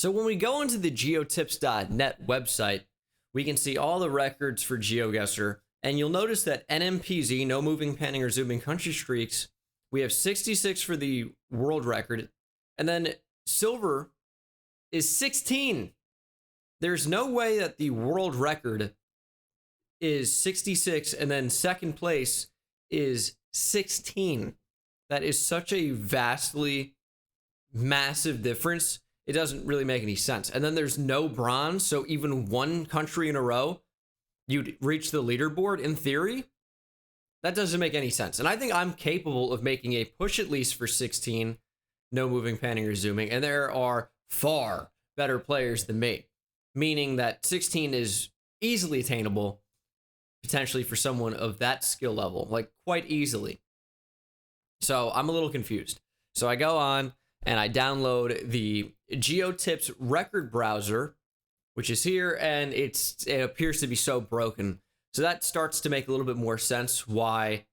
So when we go into the geotips.net website, we can see all the records for GeoGuessr, and you'll notice that NMPZ, no moving, panning, or zooming country streaks, we have 66 for the world record, and then silver is 16. There's no way that the world record is 66 and then second place is 16. That is such a vastly massive difference. It doesn't really make any sense. And then there's no bronze, so even one country in a row, you'd reach the leaderboard in theory. That doesn't make any sense. And I think I'm capable of making a push at least for 16, no moving, panning, or zooming. And there are far better players than me, meaning that 16 is easily attainable, potentially for someone of that skill level, like quite easily. So I'm a little confused. So I go on and I download the Geotips record browser, which is here, and it appears to be so broken. So that starts to make a little bit more sense why,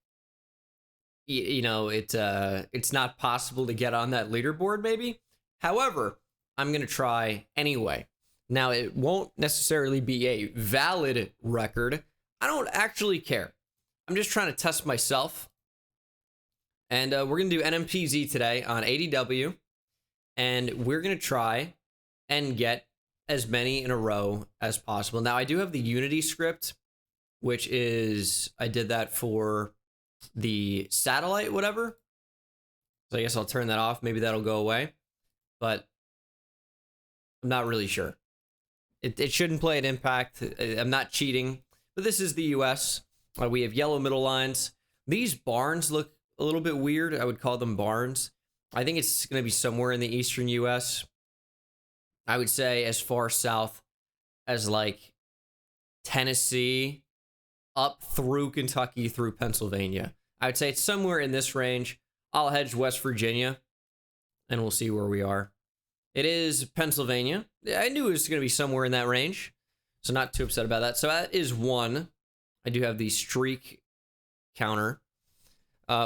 it's not possible to get on that leaderboard, maybe. However, I'm going to try anyway. Now, it won't necessarily be a valid record. I don't actually care. I'm just trying to test myself. And we're going to do NMPZ today on ADW. And we're going to try and get as many in a row as possible. Now, I do have the Unity script, which is, I did that for the satellite, whatever. So I guess I'll turn that off. Maybe that'll go away. But I'm not really sure. It shouldn't play an impact. I'm not cheating. But this is the US. We have yellow middle lines. These barns look a little bit weird. I would call them barns. I think it's going to be somewhere in the eastern US. I would say as far south as like Tennessee, up through Kentucky, through Pennsylvania. I would say it's somewhere in this range. I'll hedge West Virginia, and we'll see where we are. It is Pennsylvania. I knew it was going to be somewhere in that range, so not too upset about that. So that is one. I do have the streak counter.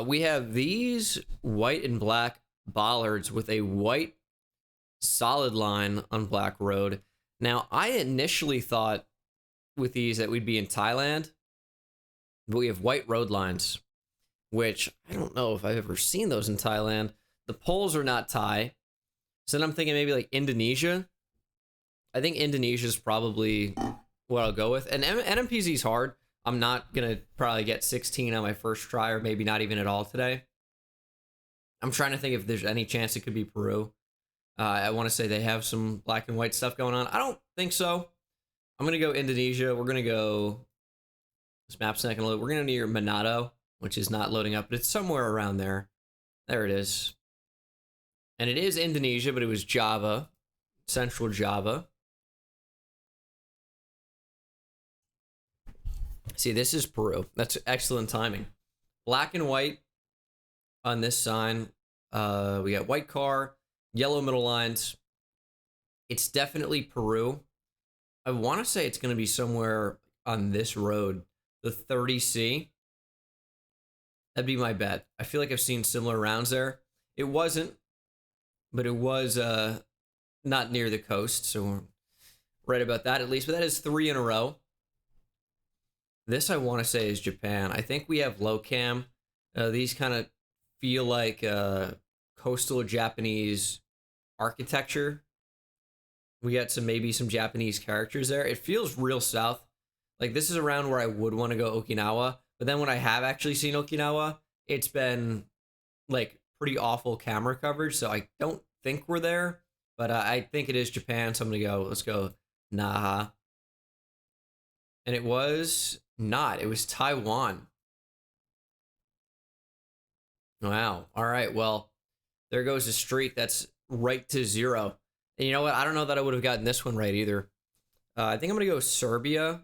We have these white and black bollards with a white solid line on black road. Now, I initially thought with these that we'd be in Thailand, but we have white road lines, which I don't know if I've ever seen those in Thailand. The poles are not Thai. So then I'm thinking maybe like Indonesia. I think Indonesia is probably what I'll go with. And NMPZ is hard. I'm not going to probably get 16 on my first try, or maybe not even at all today. I'm trying to think if there's any chance it could be Peru. I want to say they have some black and white stuff going on. I don't think so. I'm going to go Indonesia. We're going to go... This map's not going to load. We're going to near Manado, which is not loading up, but it's somewhere around there. There it is. And it is Indonesia, but it was Java. Central Java. See, this is Peru. That's excellent timing. Black and white on this sign. We got white car, yellow middle lines. It's definitely Peru. I want to say it's going to be somewhere on this road, the 30C. That'd be my bet. I feel like I've seen similar rounds there. It wasn't, but it was not near the coast, so we're right about that at least. But that is 3 in a row. This I want to say is Japan. I think we have low cam. These kind of feel like coastal Japanese architecture. We got maybe some Japanese characters there. It feels real south. Like this is around where I would want to go Okinawa. But then when I have actually seen Okinawa, it's been like pretty awful camera coverage. So I don't think we're there. But I think it is Japan. So I'm going to go. Let's go Naha. And it was not. It was Taiwan. Wow. All right. Well, there goes a streak. That's right to 0. And you know what? I don't know that I would have gotten this one right either. I think I'm going to go Serbia.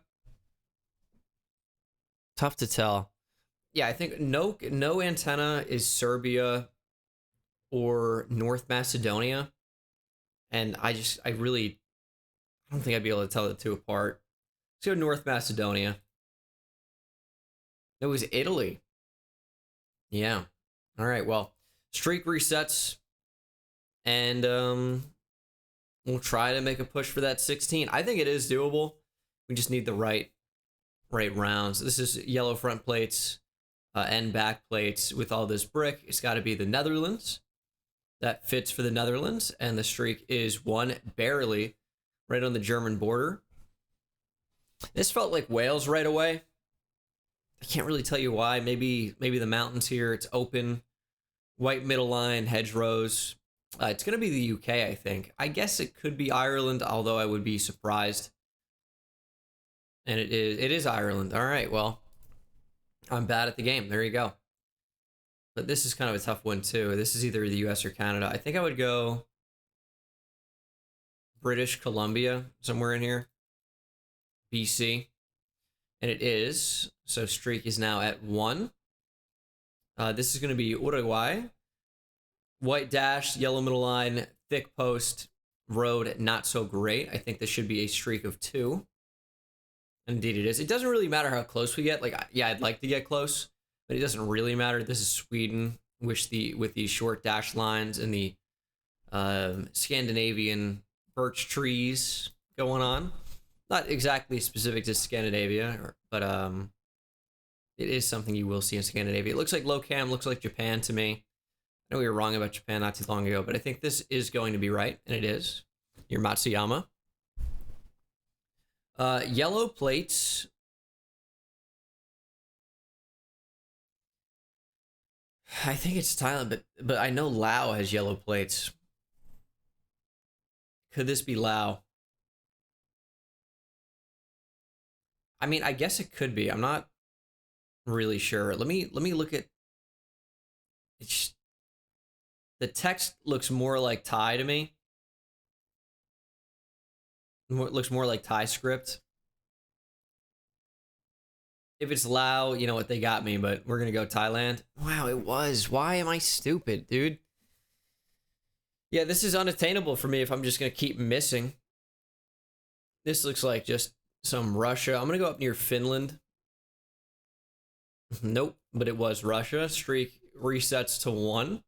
Tough to tell. Yeah, I think no antenna is Serbia or North Macedonia. And I don't think I'd be able to tell the two apart. Let's go North Macedonia. It was Italy. Yeah. All right, well, streak resets. And We'll try to make a push for that 16. I think it is doable. We just need the right rounds. This is yellow front plates and back plates with all this brick. It's got to be the Netherlands. That fits for the Netherlands, and the streak is one, barely, right on the German border. This felt like Wales right away. I can't really tell you why. Maybe the mountains here. It's open, white middle line, hedgerows. It's going to be the UK, I think. I guess it could be Ireland, although I would be surprised. And it is Ireland. All right, well, I'm bad at the game. There you go. But this is kind of a tough one, too. This is either the US or Canada. I think I would go British Columbia, somewhere in here. BC. And it is. So streak is now at 1. This is going to be Uruguay. White dash, yellow middle line, thick post, road, not so great. I think this should be a streak of 2. Indeed it is. It doesn't really matter how close we get. Like, yeah, I'd like to get close, but it doesn't really matter. This is Sweden, with these short dash lines and the Scandinavian birch trees going on. Not exactly specific to Scandinavia, but it is something you will see in Scandinavia. It looks like low cam, looks like Japan to me. I know we were wrong about Japan not too long ago, but I think this is going to be right, and it is. Your Matsuyama. Yellow plates. I think it's Thailand, but I know Laos has yellow plates. Could this be Laos? I mean, I guess it could be. I'm not really sure. Let me look at. The text looks more like Thai to me. It looks more like Thai script. If it's Lao, you know what, they got me, but we're going to go Thailand. Wow, it was. Why am I stupid, dude? Yeah, this is unattainable for me if I'm just going to keep missing. This looks like just some Russia. I'm going to go up near Finland. Nope, but it was Russia. Streak resets to 1.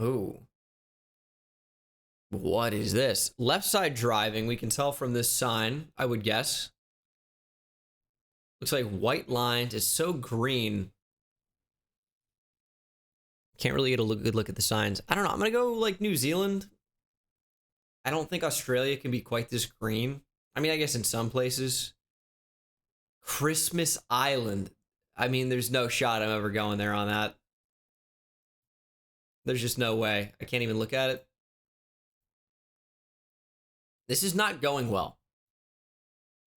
Ooh. What is this? Left side driving. We can tell from this sign, I would guess. Looks like white lines. It's so green. Can't really get a good look at the signs. I don't know. I'm going to go like New Zealand. I don't think Australia can be quite this green. I mean, I guess in some places. Christmas Island. I mean, there's no shot I'm ever going there on that. There's just no way. I can't even look at it. This is not going well.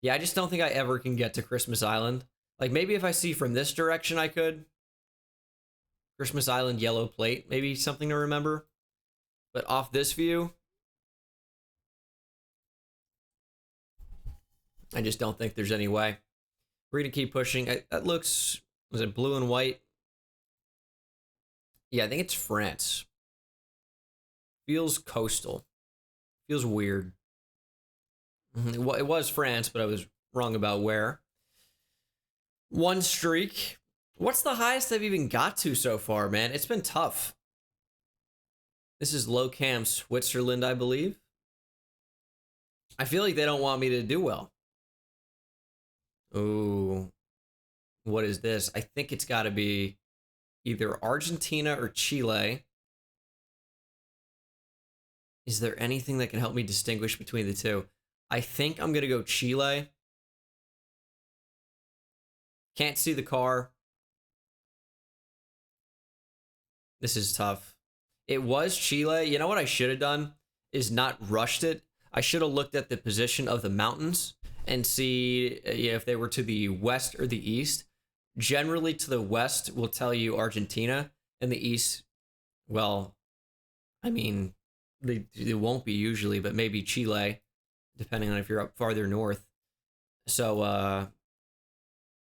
Yeah, I just don't think I ever can get to Christmas Island. Like, maybe if I see from this direction, I could. Christmas Island yellow plate. Maybe something to remember. But off this view, I just don't think there's any way. We're going to keep pushing. That looks... Was it blue and white? Yeah, I think it's France. Feels coastal. Feels weird. It was France, but I was wrong about where. 1 streak. What's the highest I've even got to so far, man? It's been tough. This is low cam Switzerland, I believe. I feel like they don't want me to do well. Ooh. What is this? I think it's got to be either Argentina or Chile. Is there anything that can help me distinguish between the two? I think I'm going to go Chile. Can't see the car. This is tough. It was Chile. You know what I should have done is not rushed it. I should have looked at the position of the mountains and see if they were to the west or the east. Generally, to the west will tell you Argentina, and the east, well, I mean, they won't be usually, but maybe Chile, depending on if you're up farther north. So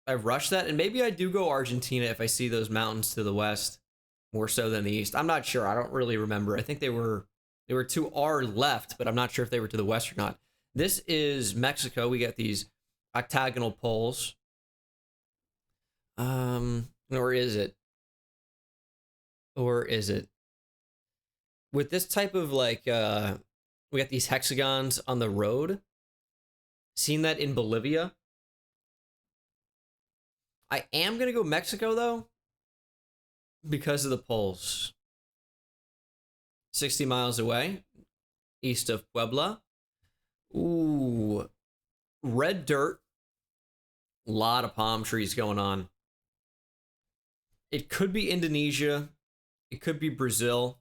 I rushed that, and maybe I do go Argentina if I see those mountains to the west more so than the east. I'm not sure. I don't really remember. I think they were to our left, but I'm not sure if they were to the west or not. This is Mexico. We got these octagonal poles. Or is it? Or is it? with this type of like we got these hexagons on the road. Seen that in Bolivia. I am gonna go Mexico though, because of the poles. 60 miles away, east of Puebla. Ooh, red dirt. A lot of palm trees going on. It could be Indonesia. It could be Brazil.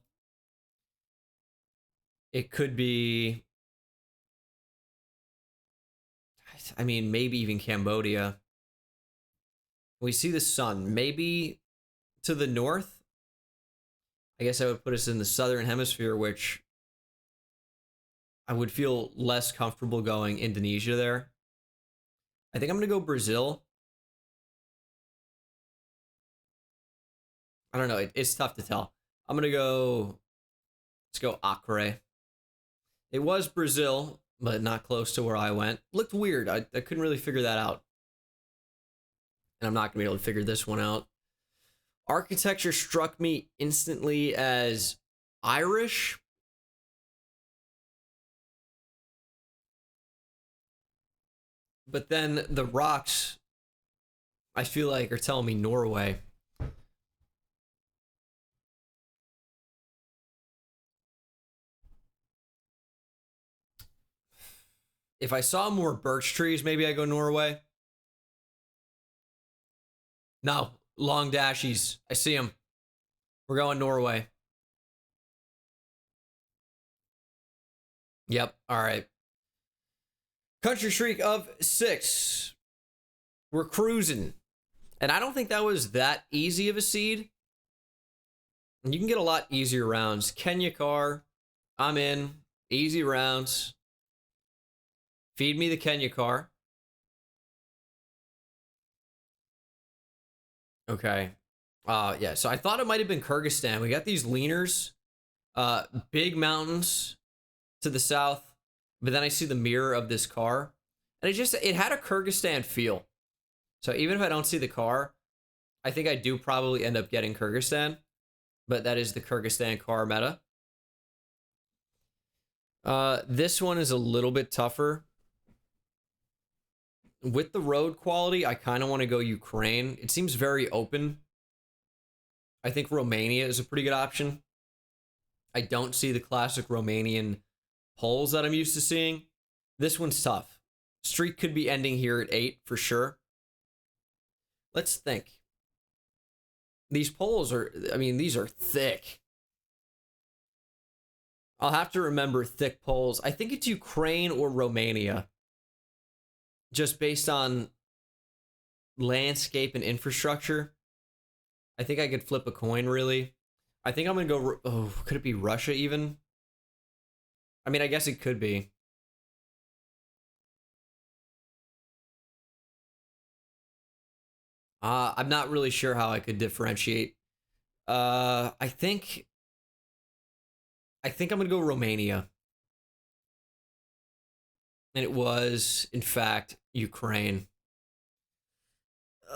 It could be, I mean, maybe even Cambodia. We see the sun. Maybe to the north. I guess I would put us in the southern hemisphere, which I would feel less comfortable going Indonesia there. I think I'm going to go Brazil. I don't know. It's tough to tell. I'm going to go, let's go Acre. It was Brazil, but not close to where I went. Looked weird. I couldn't really figure that out. And I'm not going to be able to figure this one out. Architecture struck me instantly as Irish. But then the rocks, I feel like, are telling me Norway. If I saw more birch trees, maybe I go Norway. No, long dashies. I see them. We're going Norway. Yep. All right. Country streak of 6. We're cruising. And I don't think that was that easy of a seed. You can get a lot easier rounds. Kenya car. I'm in. Easy rounds. Feed me the Kenya car. Okay. Yeah, so I thought it might have been Kyrgyzstan. We got these leaners. Big mountains to the south. But then I see the mirror of this car. And it had a Kyrgyzstan feel. So even if I don't see the car, I think I do probably end up getting Kyrgyzstan. But that is the Kyrgyzstan car meta. This one is a little bit tougher. With the road quality, I kind of want to go Ukraine. It seems very open. I think Romania is a pretty good option. I don't see the classic Romanian holes that I'm used to seeing. This one's tough. Streak could be ending here at 8 for sure. Let's think. These poles are, I mean, these are thick. I'll have to remember thick poles. I think it's Ukraine or Romania. Just based on landscape and infrastructure. I think I could flip a coin, really. I think I'm going to go... Oh, could it be Russia, even? I mean, I guess it could be. I'm not really sure how I could differentiate. I think I'm going to go Romania. And it was, in fact, Ukraine.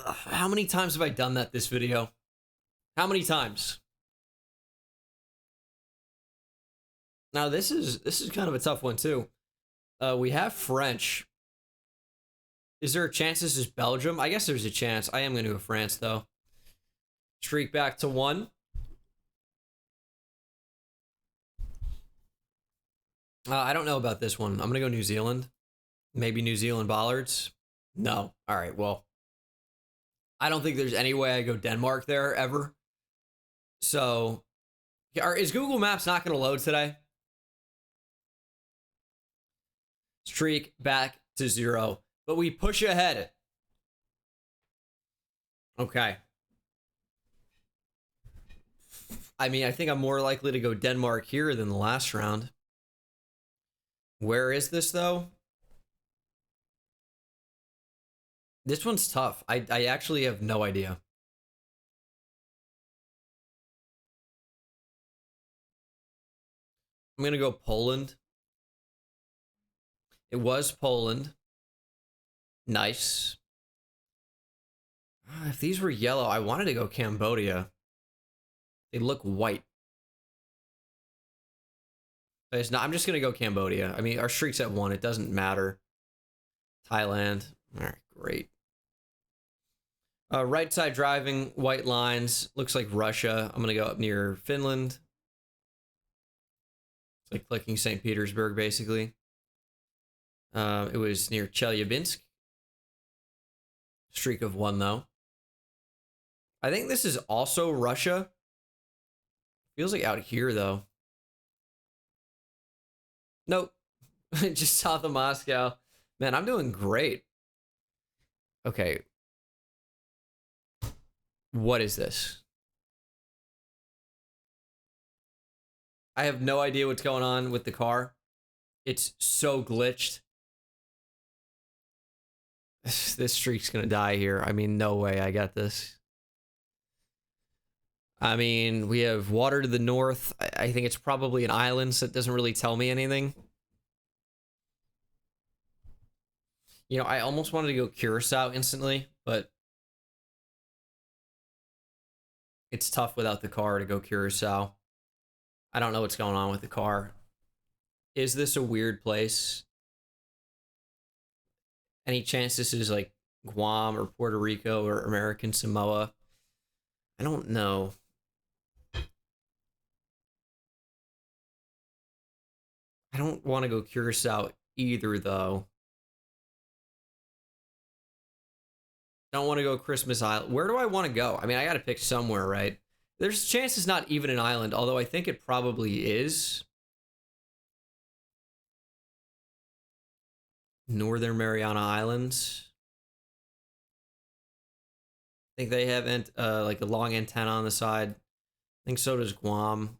How many times have I done that this video? How many times? Now, this is kind of a tough one, too. We have French. Is there a chance this is Belgium? I guess there's a chance. I am going to go France, though. Streak back to 1. I don't know about this one. I'm going to go New Zealand. Maybe New Zealand bollards. No. All right, well. I don't think there's any way I go Denmark there, ever. So, is Google Maps not going to load today? Streak back to 0. But we push ahead. Okay. I mean, I think I'm more likely to go Denmark here than the last round. Where is this, though? This one's tough. I actually have no idea. I'm going to go Poland. It was Poland. Nice. If these were yellow, I wanted to go Cambodia. They look white. But it's not. I'm just gonna go Cambodia. I mean, our streak's at 1. It doesn't matter. Thailand. All right, great. Right side driving, white lines. Looks like Russia. I'm gonna go up near Finland. It's like clicking St. Petersburg, basically. It was near Chelyabinsk. Streak of 1, though. I think this is also Russia. Feels like out here, though. Nope. Just south of Moscow. Man, I'm doing great. Okay. What is this? I have no idea what's going on with the car. It's so glitched. This streak's gonna die here. I mean, no way I got this. I mean, we have water to the north. I think it's probably an island, so it doesn't really tell me anything. You know, I almost wanted to go Curacao instantly, but it's tough without the car to go Curacao. I don't know what's going on with the car. Is this a weird place? Any chance this is like Guam or Puerto Rico or American Samoa? I don't know. I don't want to go Curacao either, though. Don't want to go Christmas Island. Where do I want to go? I mean, I got to pick somewhere, right? There's a chance it's not even an island, although I think it probably is. Northern Mariana Islands. I think they have like a long antenna on the side. I think so does Guam.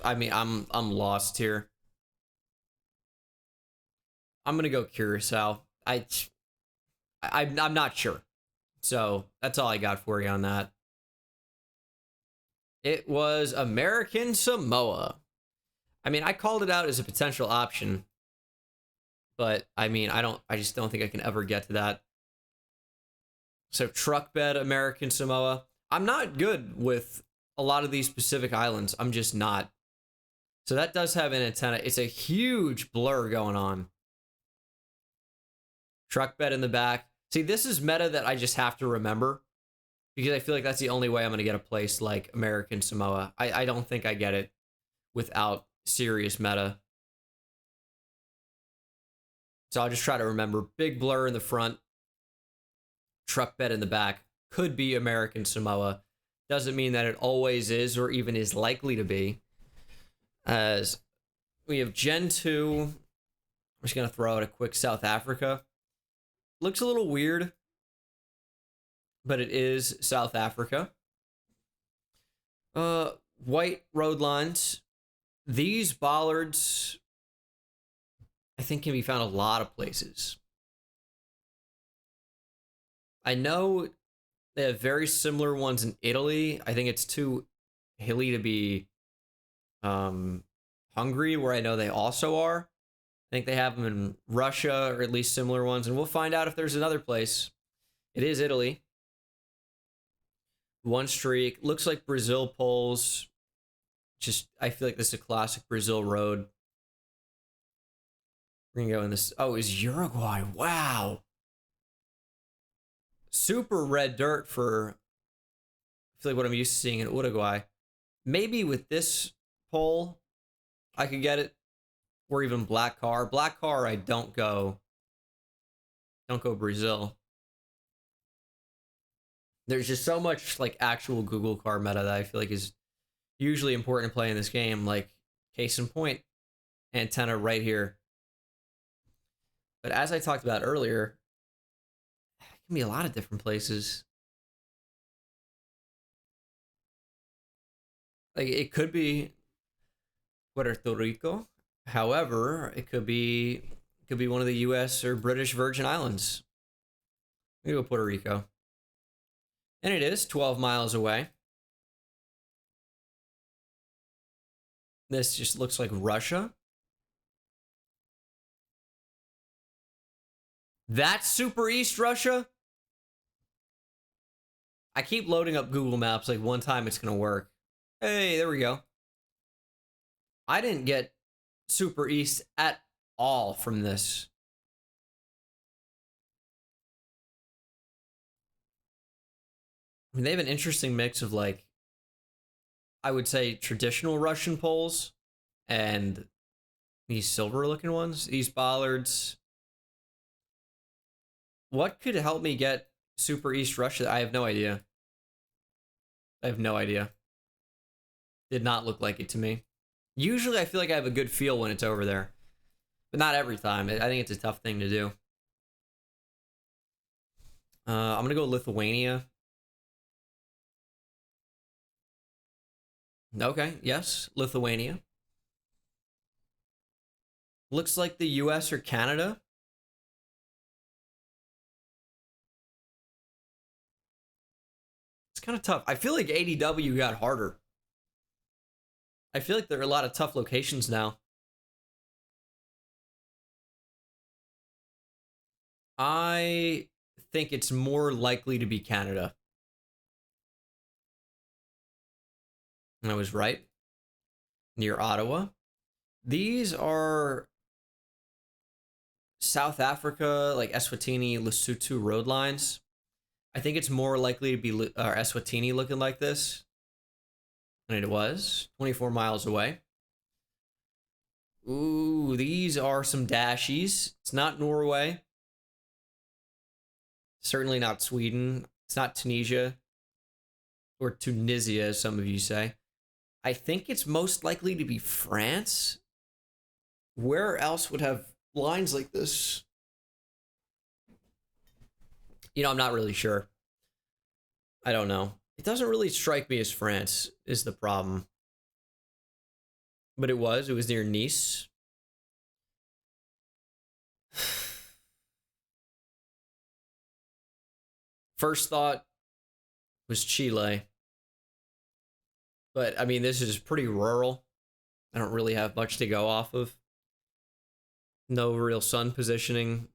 I mean, I'm lost here. I'm gonna go Curacao. I'm not sure. So that's all I got for you on that. It was American Samoa. I mean, I called it out as a potential option, but I mean, I just don't think I can ever get to that. So truck bed, American Samoa. I'm not good with a lot of these Pacific islands. I'm just not. So that does have an antenna. It's a huge blur going on. Truck bed in the back. See, this is meta that I just have to remember because I feel like that's the only way I'm going to get a place like American Samoa. I don't think I get it without serious meta. So I'll just try to remember. Big blur in the front. Truck bed in the back. Could be American Samoa. Doesn't mean that it always is or even is likely to be. As we have Gen 2. I'm just going to throw out a quick South Africa. Looks a little weird, but it is South Africa. White road lines. These bollards, I think, can be found a lot of places. I know they have very similar ones in Italy. I think it's too hilly to be Hungary, where I know they also are. I think they have them in Russia, or at least similar ones, and we'll find out if there's another place. It is Italy. One streak. Looks like Brazil poles. Just, I feel like this is a classic Brazil road. We're going to go in this. Oh, it's Uruguay. Wow. Super red dirt for, I feel like what I'm used to seeing in Uruguay. Maybe with this pole, I could get it. Or even black car. Black car, I don't go Brazil. There's just so much like actual Google car meta that I feel like is usually important to play in this game. Like, case in point, antenna right here. But as I talked about earlier, it can be a lot of different places. Like, it could be Puerto Rico. However, it could be one of the U.S. or British Virgin Islands. We go Puerto Rico. And it is 12 miles away. This just looks like Russia. That's Super East Russia? I keep loading up Google Maps, like one time it's gonna work. Hey, there we go. I didn't get super east at all from this. I mean, they have an interesting mix of, like, I would say traditional Russian poles and these silver looking ones, these bollards. What could help me get super East Russia? I have no idea. I have no idea. Did not look like it to me. Usually I feel like I have a good feel when it's over there, but not every time. I think it's a tough thing to do. I'm gonna go Lithuania. Okay, yes, Lithuania. Looks like the US or Canada. It's kind of tough. I feel like ADW got harder. I feel like there are a lot of tough locations now. I think it's more likely to be Canada. And I was right. Near Ottawa. These are South Africa, like Eswatini, Lesotho road lines. I think it's more likely to be Eswatini looking like this. And it was 24 miles away. Ooh, these are some dashies. It's not Norway. Certainly not Sweden. It's not Tunisia. Or Tunisia, as some of you say. I think it's most likely to be France. Where else would have lines like this? You know, I'm not really sure. I don't know. It doesn't really strike me as France is the problem. But it was near Nice. First thought was Chile. But I mean, this is pretty rural. I don't really have much to go off of. No real sun positioning.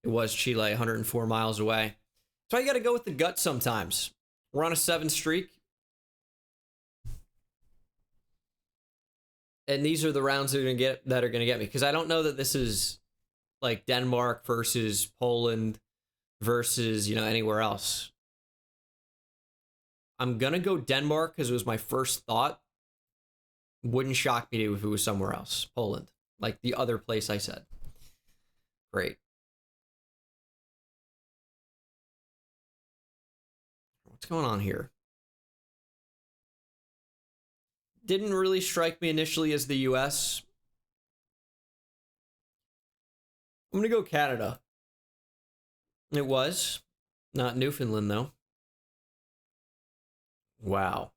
It was Chile, 104 miles away. So I got to go with the gut sometimes. We're on a 7 streak. And these are the rounds that are going to get me, because I don't know that this is like Denmark versus Poland versus, you know, anywhere else. I'm going to go Denmark because it was my first thought. Wouldn't shock me if it was somewhere else. Poland, like the other place I said. Great. What's going on here? Didn't really strike me initially as the US. I'm going to go Canada. It was. Not Newfoundland, though. Wow.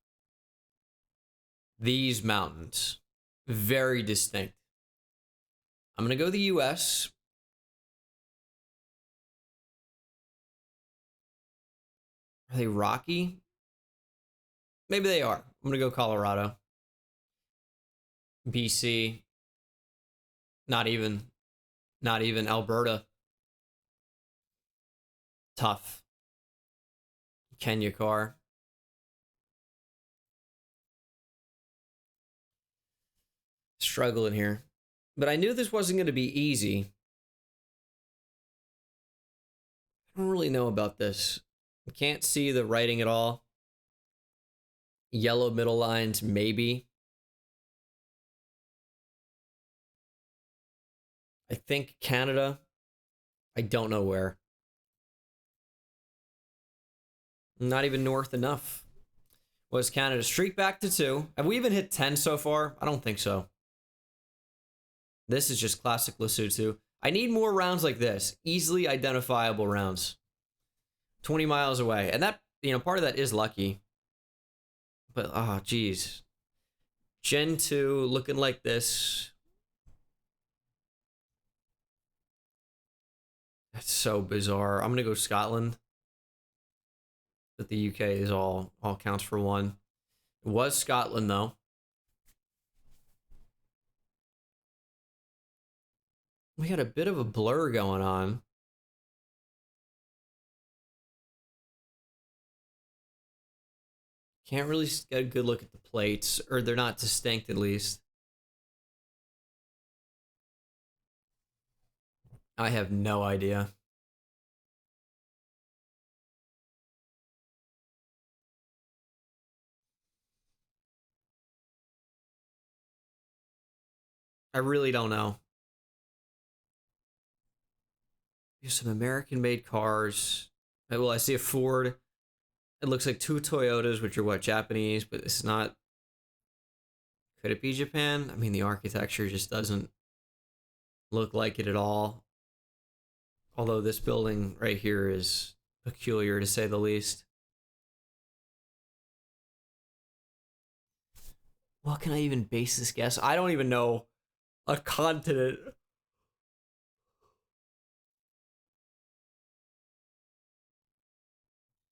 These mountains. Very distinct. I'm going to go the US. Are they rocky? Maybe they are. I'm going to go Colorado. BC. Not even Alberta. Tough. Kenya car. Struggling here. But I knew this wasn't going to be easy. I don't really know about this. I can't see the writing at all. Yellow middle lines, maybe. I think Canada. I don't know where. Not even north enough. Was Canada. Streak back to 2. Have we even hit 10 so far? I don't think so. This is just classic Lesotho. I need more rounds like this. Easily identifiable rounds. 20 miles away. And that, you know, part of that is lucky. But, oh, geez. Gen 2 looking like this. That's so bizarre. I'm going to go Scotland. But the UK is all counts for 1. It was Scotland, though. We got a bit of a blur going on. Can't really get a good look at the plates, or they're not distinct at least. I have no idea. I really don't know. There's some American-made cars. Well, I see a Ford. It looks like two Toyotas, which are what, Japanese, but it's not. Could it be Japan? I mean, the architecture just doesn't look like it at all. Although this building right here is peculiar to say the least. What can I even base this guess? I don't even know a continent.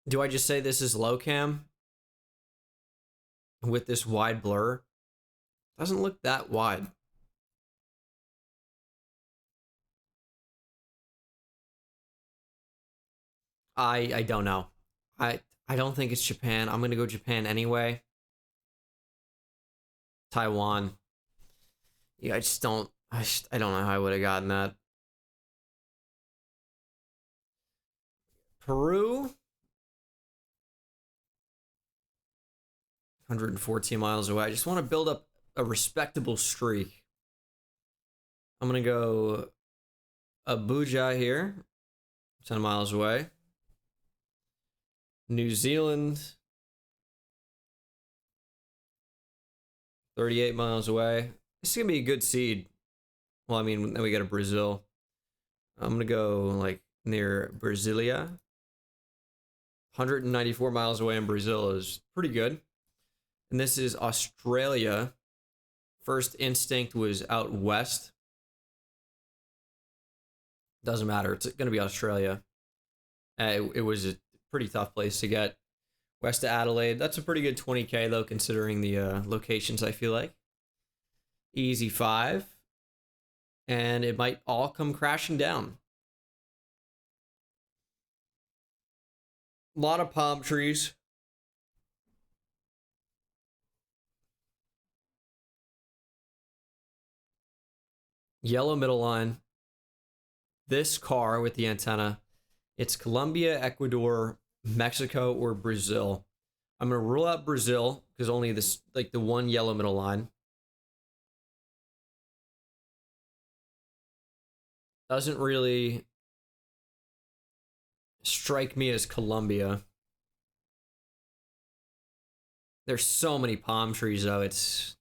Do I just say this is low cam with this wide blur? Doesn't look that wide. I don't know. I don't think it's Japan. I'm gonna go Japan anyway. Taiwan. Yeah, I just don't. I don't know how I would have gotten that. Peru. 114 miles away. I just want to build up a respectable streak. I'm gonna go Abuja here, 10 miles away. New Zealand, 38 miles away. This is gonna be a good seed. Well, I mean, then we got a Brazil. I'm gonna go like near Brasilia. 194 miles away in Brazil is pretty good. And this is Australia. First instinct was out west. Doesn't matter. It's going to be Australia. It was a pretty tough place to get. West of Adelaide. That's a pretty good 20K, though, considering the locations, I feel like. Easy 5. And it might all come crashing down. A lot of palm trees. Yellow middle line. This car with the antenna, it's Colombia, Ecuador, Mexico, or Brazil. I'm going to rule out Brazil because only this, like the one yellow middle line. Doesn't really strike me as Colombia. There's so many palm trees, though. It's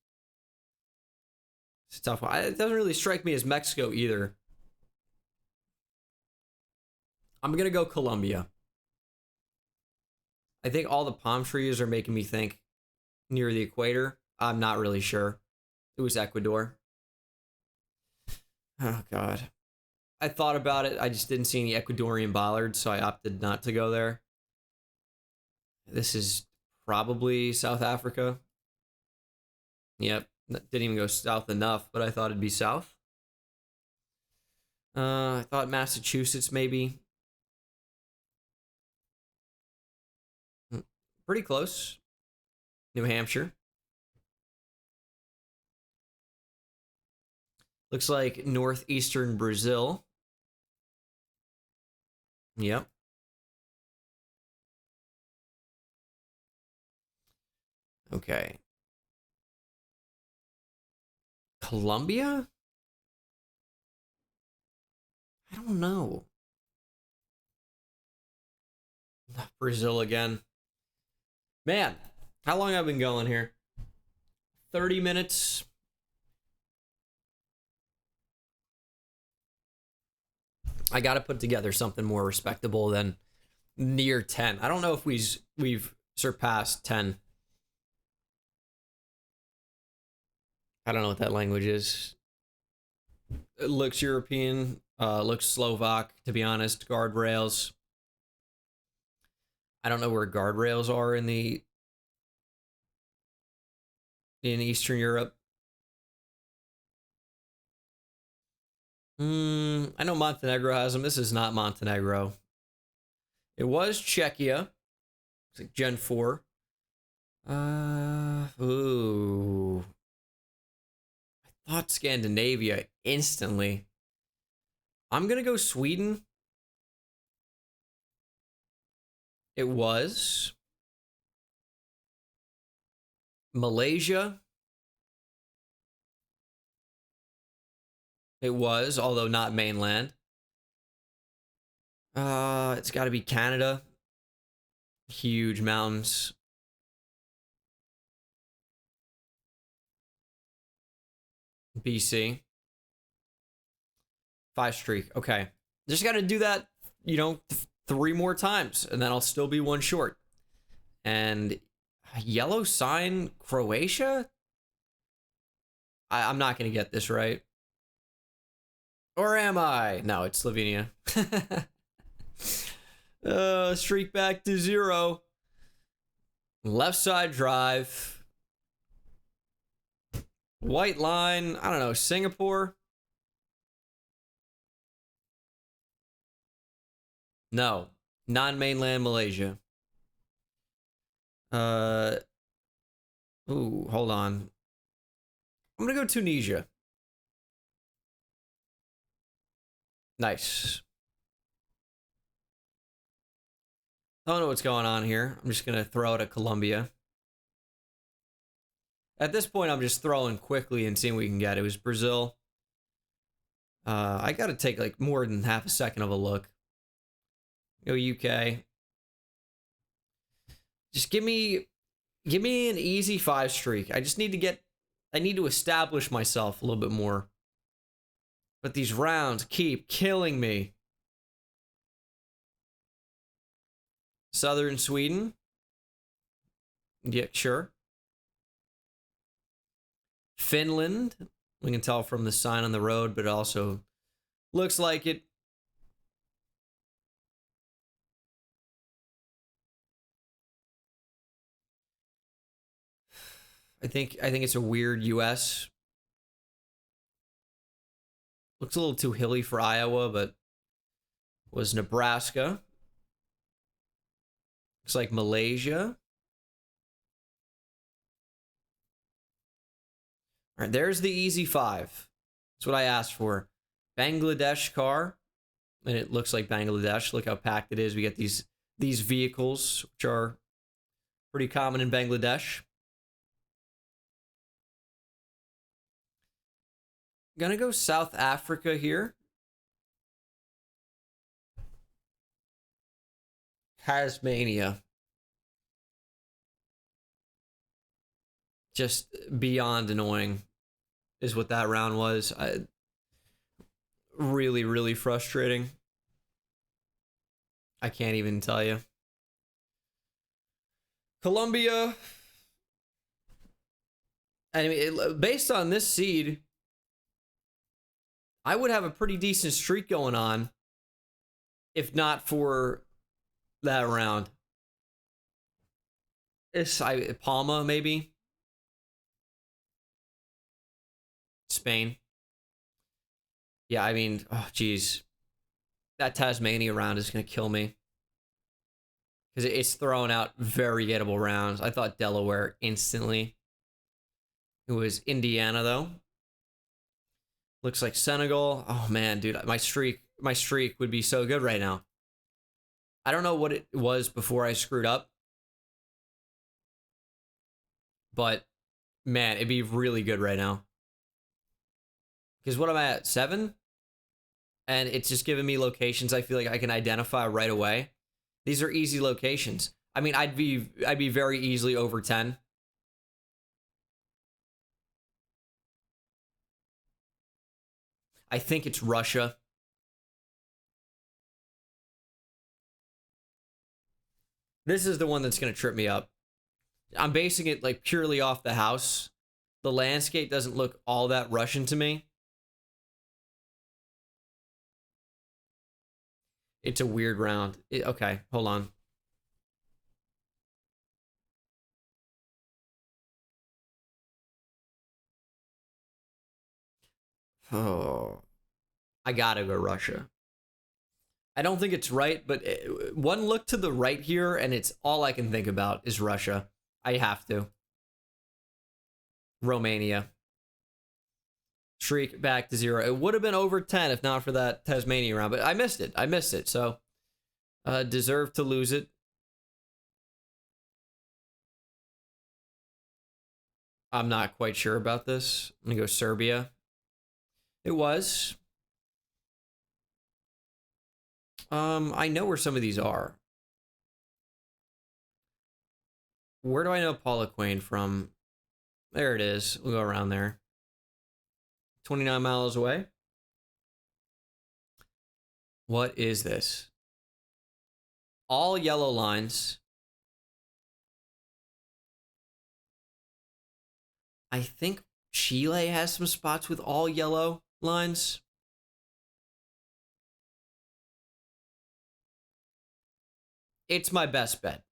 a tough one. It doesn't really strike me as Mexico either. I'm going to go Colombia. I think all the palm trees are making me think near the equator. I'm not really sure. It was Ecuador. Oh, God. I thought about it. I just didn't see any Ecuadorian bollards, so I opted not to go there. This is probably South Africa. Yep. Didn't even go south enough, but I thought it'd be south. I thought Massachusetts, maybe. Pretty close. New Hampshire. Looks like northeastern Brazil. Yep. Okay. Colombia? I don't know. Brazil again. Man, how long have I been going here? 30 minutes. I got to put together something more respectable than near 10. I don't know if we've surpassed 10. I don't know what that language is. It looks European, looks Slovak, to be honest. Guardrails. I don't know where guardrails are in Eastern Europe. I know Montenegro has them. This is not Montenegro. It was Czechia. It's like Gen 4. Ooh. I thought Scandinavia instantly. I'm gonna go Sweden. It was. Malaysia. It was, although not mainland. It's got to be Canada. Huge mountains. BC. 5 streak. Okay. Just got to do that, 3 more times, and then I'll still be one short. And yellow sign, Croatia? I'm not going to get this right. Or am I? No, it's Slovenia. Streak back to 0. Left side drive. White line. I don't know. Singapore. No. Non-mainland Malaysia. Ooh, hold on. I'm gonna go Tunisia. Nice. I don't know what's going on here. I'm just gonna throw it at Colombia. At this point, I'm just throwing quickly and seeing what we can get. It was Brazil. I gotta take like more than half a second of a look. Go UK. Just give me an easy 5 streak. I just need to establish myself a little bit more. But these rounds keep killing me. Southern Sweden. Yeah, sure. Finland. We can tell from the sign on the road, but it also looks like it. I think it's a weird US. Looks a little too hilly for Iowa, but was Nebraska. Looks like Malaysia. All right, there's the easy 5. That's what I asked for. Bangladesh car. And it looks like Bangladesh. Look how packed it is. We get these vehicles, which are pretty common in Bangladesh. Gonna go South Africa here. Tasmania. Just beyond annoying is what that round was. Really, really frustrating. I can't even tell you. Colombia. I mean, based on this seed, I would have a pretty decent streak going on if not for that round. Palma, maybe? Spain. Yeah, I mean, oh, geez. That Tasmania round is going to kill me. Because it's throwing out very gettable rounds. I thought Delaware instantly. It was Indiana, though. Looks like Senegal. Oh, man, dude. My streak would be so good right now. I don't know what it was before I screwed up. But, man, it'd be really good right now. Because what am I at? 7? And it's just giving me locations I feel like I can identify right away. These are easy locations. I mean, I'd be very easily over 10. I think it's Russia. This is the one that's going to trip me up. I'm basing it like purely off the house. The landscape doesn't look all that Russian to me. It's a weird round. Okay, hold on. Oh, I gotta go Russia. I don't think it's right, but one look to the right here, and it's all I can think about is Russia. I have to. Romania. Streak back to 0. It would have been over 10 if not for that Tasmania round, but I missed it. I missed it. So, deserve to lose it. I'm not quite sure about this. I'm going to go Serbia. It was. I know where some of these are. Where do I know Poliquane from? There it is. We'll go around there. 29 miles away. What is this? All yellow lines. I think Chile has some spots with all yellow lines. It's my best bet.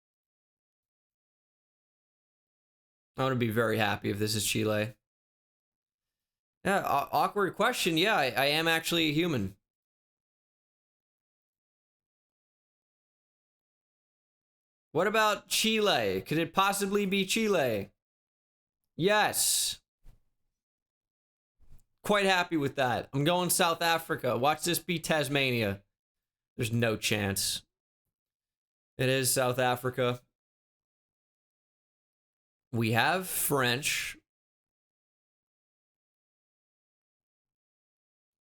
I want to be very happy if this is Chile. Yeah, awkward question. Yeah, I am actually a human. What about Chile? Could it possibly be Chile? Yes. Quite happy with that. I'm going South Africa. Watch this be Tasmania. There's no chance. It is South Africa. We have French.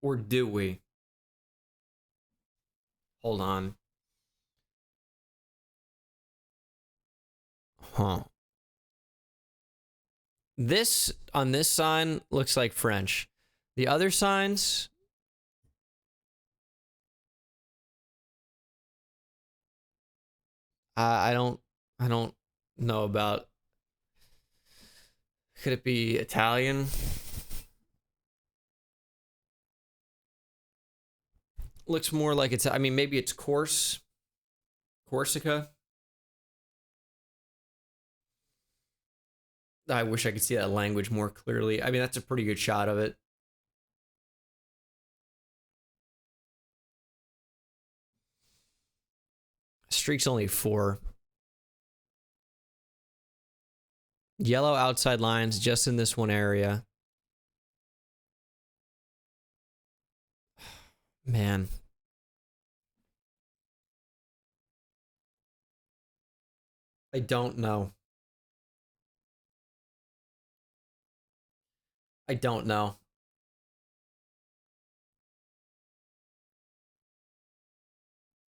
Or do we? Hold on. Huh. This, on this sign, looks like French. The other signs... I don't know about... Could it be Italian? Looks more like it's... I mean, maybe it's Corsica? I wish I could see that language more clearly. I mean, that's a pretty good shot of it. Streak's only 4. Yellow outside lines just in this one area. Man. I don't know. I don't know.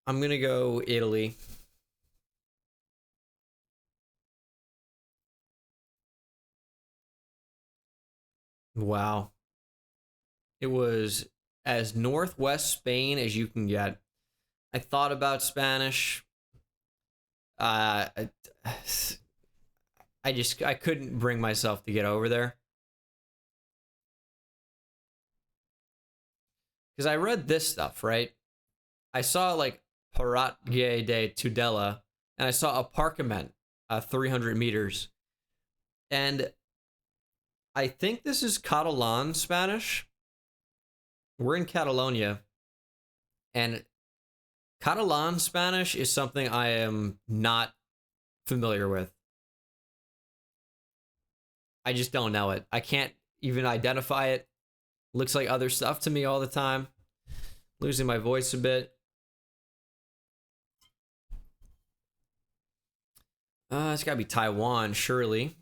I'm gonna go Italy. Wow. It was as northwest Spain as you can get. I thought about Spanish. I couldn't bring myself to get over there. Because I read this stuff, right? I saw like Paratge de Tudela, and I saw aparcament 300 meters. And I think this is Catalan Spanish. We're in Catalonia. And Catalan Spanish is something I am not familiar with. I just don't know it. I can't even identify it. Looks like other stuff to me all the time. Losing my voice a bit. It's gotta be Taiwan, surely.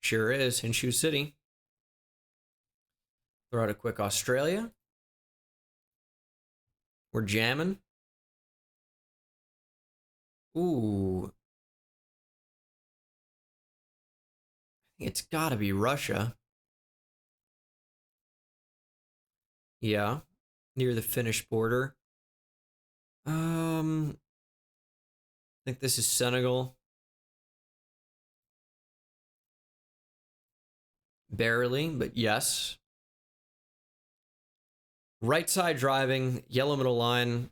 Sure is, Honshu City. Throw out a quick Australia. We're jamming. Ooh. It's gotta be Russia. Yeah. Near the Finnish border. I think this is Senegal. Barely, but yes. Right side driving, yellow middle line.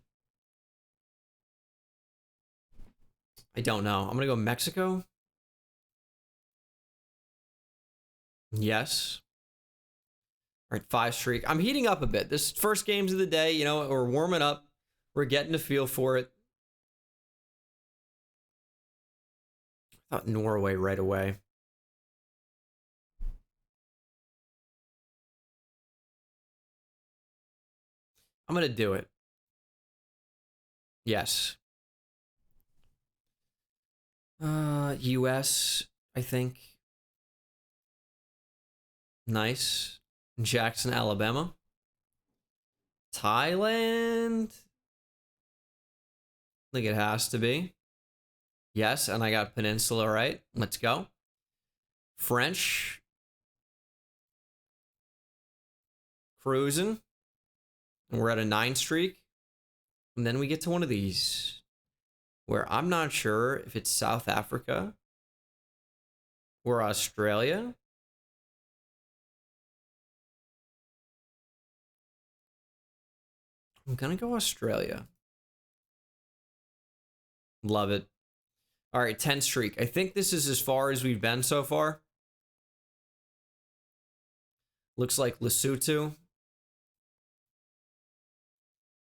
I don't know. I'm going to go Mexico. Yes. All right, 5 streak. I'm heating up a bit. This first games of the day, you know, we're warming up. We're getting a feel for it. Thought Norway right away. I'm gonna do it. Yes. US, I think. Nice. Jackson, Alabama. Thailand? I think it has to be. Yes, and I got Peninsula right. Let's go. French. Cruising. And we're at a 9 streak. And then we get to one of these where I'm not sure if it's South Africa or Australia. I'm gonna go Australia. Love it. All right, 10 streak. I think this is as far as we've been so far. Looks like Lesotho.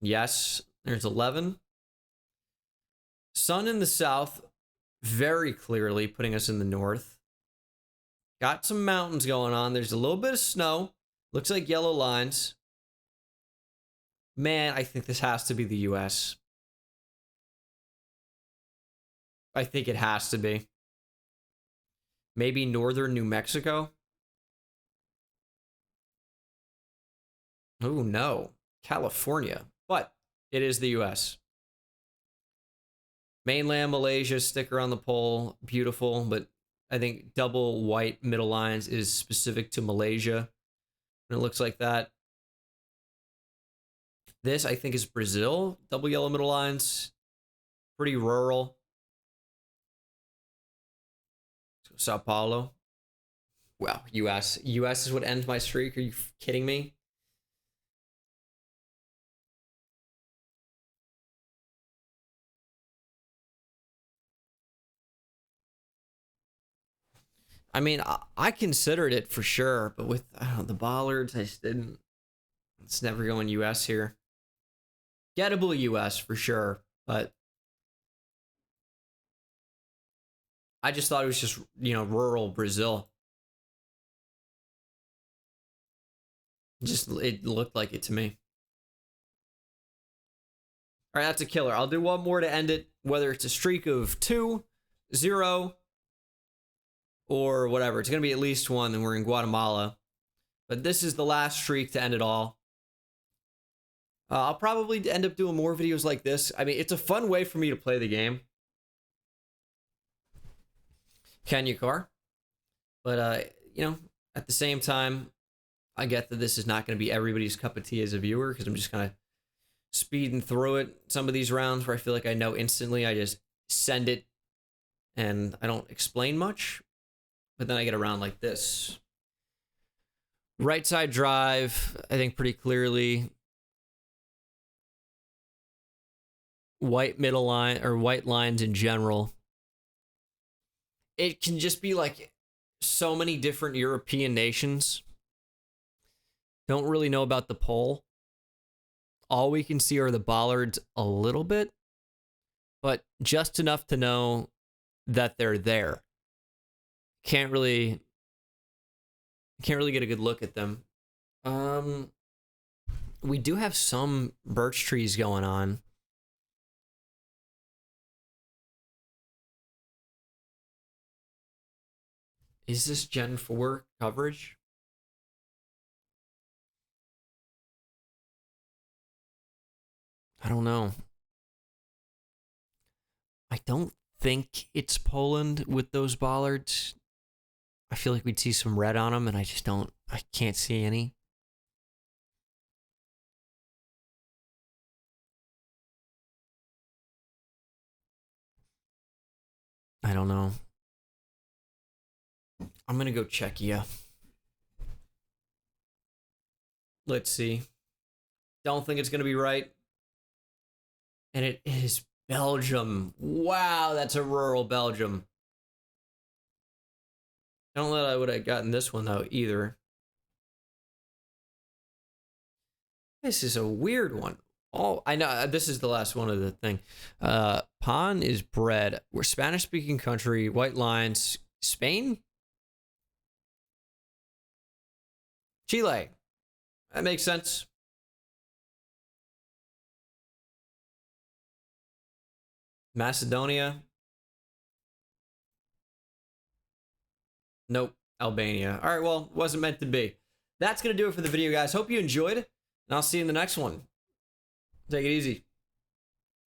Yes, there's 11. Sun in the south, very clearly putting us in the north. Got some mountains going on. There's a little bit of snow. Looks like yellow lines. Man, I think this has to be the US. I think it has to be. Maybe northern New Mexico. Oh no, California. But it is the US. Mainland Malaysia, sticker on the pole, beautiful, but I think double white middle lines is specific to Malaysia. And it looks like that. This, I think, is Brazil. Double yellow middle lines. Pretty rural. Sao Paulo. Wow, US. US is what ends my streak. Are you kidding me? I mean, I considered it for sure, but with the bollards, I just didn't. It's never going US here. Gettable US for sure, but I just thought it was just, rural Brazil. Just, it looked like it to me. All right, that's a killer. I'll do one more to end it, whether it's a streak of 2, 0, or whatever. It's going to be at least one, and we're in Guatemala. But this is the last streak to end it all. I'll probably end up doing more videos like this. I mean, it's a fun way for me to play the game. Kenya car. But, at the same time, I get that this is not going to be everybody's cup of tea as a viewer, because I'm just kind of speeding through it. Some of these rounds where I feel like I know instantly, I just send it, and I don't explain much. But then I get a round like this. Right side drive, I think pretty clearly. White middle line, or white lines in general. It can just be like so many different European nations. Don't really know about the pole. All we can see are the bollards a little bit, but just enough to know that they're there. Can't really get a good look at them. We do have some birch trees going on. Is this Gen 4 coverage? I don't know. I don't think it's Poland with those bollards. I feel like we'd see some red on them, and I can't see any. I don't know. I'm going to go Czechia. Let's see. Don't think it's going to be right. And it is Belgium. Wow, that's a rural Belgium. I don't know that I would have gotten this one, though, either. This is a weird one. Oh, I know. This is the last one of the thing. Pawn is bred. We're Spanish-speaking country. White lines. Spain? Chile. That makes sense. Macedonia. Nope. Albania. All right, well, wasn't meant to be. That's going to do it for the video, guys. Hope you enjoyed, and I'll see you in the next one. Take it easy.